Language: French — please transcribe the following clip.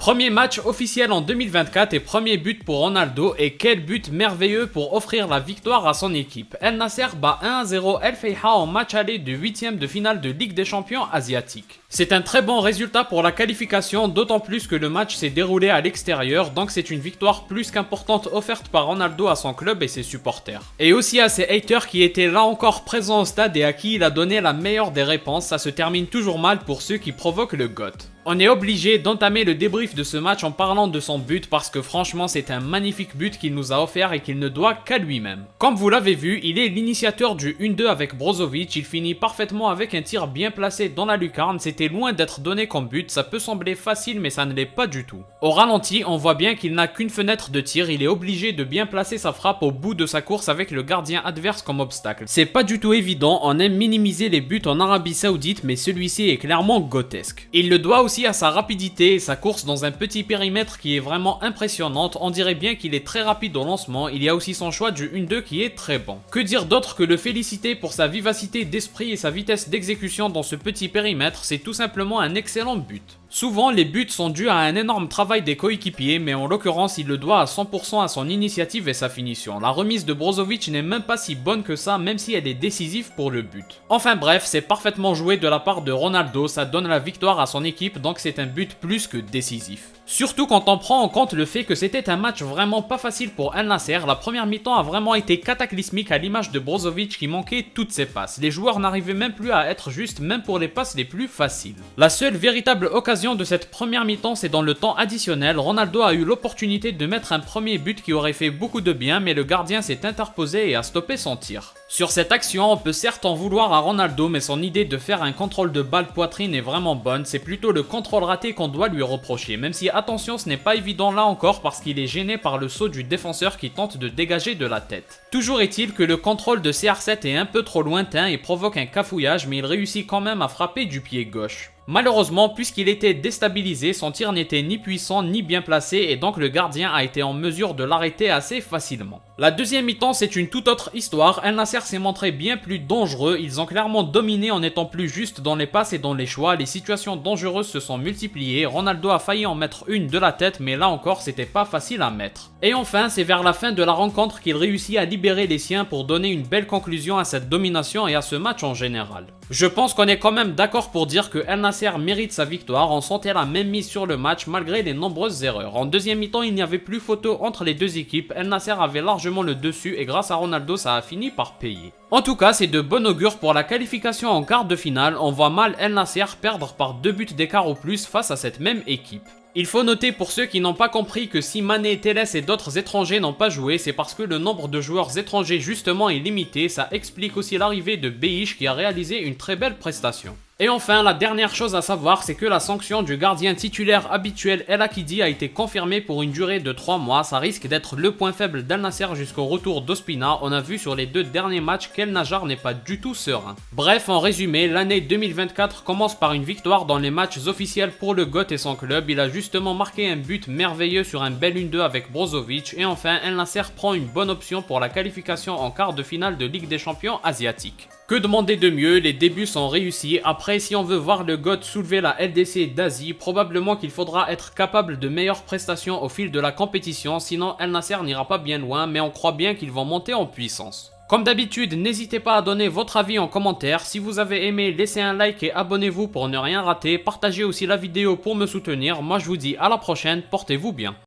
Premier match officiel en 2024 et premier but pour Ronaldo, et quel but merveilleux pour offrir la victoire à son équipe. El Nasser bat 1-0 El Feiha en match aller de 8e de finale de Ligue des Champions asiatique. C'est un très bon résultat pour la qualification, d'autant plus que le match s'est déroulé à l'extérieur, donc c'est une victoire plus qu'importante offerte par Ronaldo à son club et ses supporters. Et aussi à ses haters qui étaient là encore présents au stade et à qui il a donné la meilleure des réponses. Ça se termine toujours mal pour ceux qui provoquent le GOAT. On est obligé d'entamer le débrief de ce match en parlant de son but parce que franchement c'est un magnifique but qu'il nous a offert et qu'il ne doit qu'à lui-même. Comme vous l'avez vu, il est l'initiateur du 1-2 avec Brozovic, il finit parfaitement avec un tir bien placé dans la lucarne, c'était loin d'être donné comme but, ça peut sembler facile mais ça ne l'est pas du tout. Au ralenti, on voit bien qu'il n'a qu'une fenêtre de tir, il est obligé de bien placer sa frappe au bout de sa course avec le gardien adverse comme obstacle. C'est pas du tout évident, on aime minimiser les buts en Arabie Saoudite mais celui-ci est clairement grotesque. Il le doit aussi à sa rapidité et sa course dans un petit périmètre qui est vraiment impressionnante, on dirait bien qu'il est très rapide au lancement, il y a aussi son choix du 1-2 qui est très bon. Que dire d'autre que le féliciter pour sa vivacité d'esprit et sa vitesse d'exécution dans ce petit périmètre, c'est tout simplement un excellent but. Souvent, les buts sont dus à un énorme travail des coéquipiers, mais en l'occurrence, il le doit à 100% à son initiative et sa finition. La remise de Brozovic n'est même pas si bonne que ça, même si elle est décisive pour le but. Enfin bref, c'est parfaitement joué de la part de Ronaldo, ça donne la victoire à son équipe, donc c'est un but plus que décisif. Surtout quand on prend en compte le fait que c'était un match vraiment pas facile pour El Nasser, la première mi-temps a vraiment été cataclysmique à l'image de Brozovic qui manquait toutes ses passes. Les joueurs n'arrivaient même plus à être justes, même pour les passes les plus faciles. La seule véritable occasion de cette première mi-temps, c'est dans le temps additionnel. Ronaldo a eu l'opportunité de mettre un premier but qui aurait fait beaucoup de bien, mais le gardien s'est interposé et a stoppé son tir. Sur cette action, on peut certes en vouloir à Ronaldo, mais son idée de faire un contrôle de balle poitrine est vraiment bonne, c'est plutôt le contrôle raté qu'on doit lui reprocher, même si attention ce n'est pas évident là encore parce qu'il est gêné par le saut du défenseur qui tente de dégager de la tête. Toujours est-il que le contrôle de CR7 est un peu trop lointain et provoque un cafouillage, mais il réussit quand même à frapper du pied gauche. Malheureusement, puisqu'il était déstabilisé, son tir n'était ni puissant ni bien placé et donc le gardien a été en mesure de l'arrêter assez facilement. La deuxième mi-temps, c'est une toute autre histoire. El Nasser s'est montré bien plus dangereux, ils ont clairement dominé en étant plus justes dans les passes et dans les choix, les situations dangereuses se sont multipliées, Ronaldo a failli en mettre une de la tête mais là encore c'était pas facile à mettre. Et enfin, c'est vers la fin de la rencontre qu'il réussit à libérer les siens pour donner une belle conclusion à cette domination et à ce match en général. Je pense qu'on est quand même d'accord pour dire que El Nasser mérite sa victoire, on sentait la même mise sur le match malgré les nombreuses erreurs. En deuxième mi-temps, il n'y avait plus photo entre les deux équipes, El Nasser avait largement le dessus et grâce à Ronaldo, ça a fini par payer. En tout cas, c'est de bon augure pour la qualification en quart de finale, on voit mal El Nasser perdre par 2 buts d'écart ou plus face à cette même équipe. Il faut noter pour ceux qui n'ont pas compris que si Mané, Telles et d'autres étrangers n'ont pas joué, c'est parce que le nombre de joueurs étrangers justement est limité, ça explique aussi l'arrivée de Beich qui a réalisé une très belle prestation. Et enfin, la dernière chose à savoir, c'est que la sanction du gardien titulaire habituel El Akidi a été confirmée pour une durée de 3 mois, ça risque d'être le point faible d'Al Nasser jusqu'au retour d'Ospina, on a vu sur les 2 derniers matchs qu'El Najar n'est pas du tout serein. Bref, en résumé, l'année 2024 commence par une victoire dans les matchs officiels pour le GOAT et son club, il a justement marqué un but merveilleux sur un bel 1-2 avec Brozovic, et enfin El Nasser prend une bonne option pour la qualification en quart de finale de Ligue des Champions asiatique. Que demander de mieux, les débuts sont réussis, après si on veut voir le GOAT soulever la LDC d'Asie, probablement qu'il faudra être capable de meilleures prestations au fil de la compétition, sinon El Nasser n'ira pas bien loin, mais on croit bien qu'ils vont monter en puissance. Comme d'habitude, n'hésitez pas à donner votre avis en commentaire, si vous avez aimé, laissez un like et abonnez-vous pour ne rien rater, partagez aussi la vidéo pour me soutenir, moi je vous dis à la prochaine, portez-vous bien.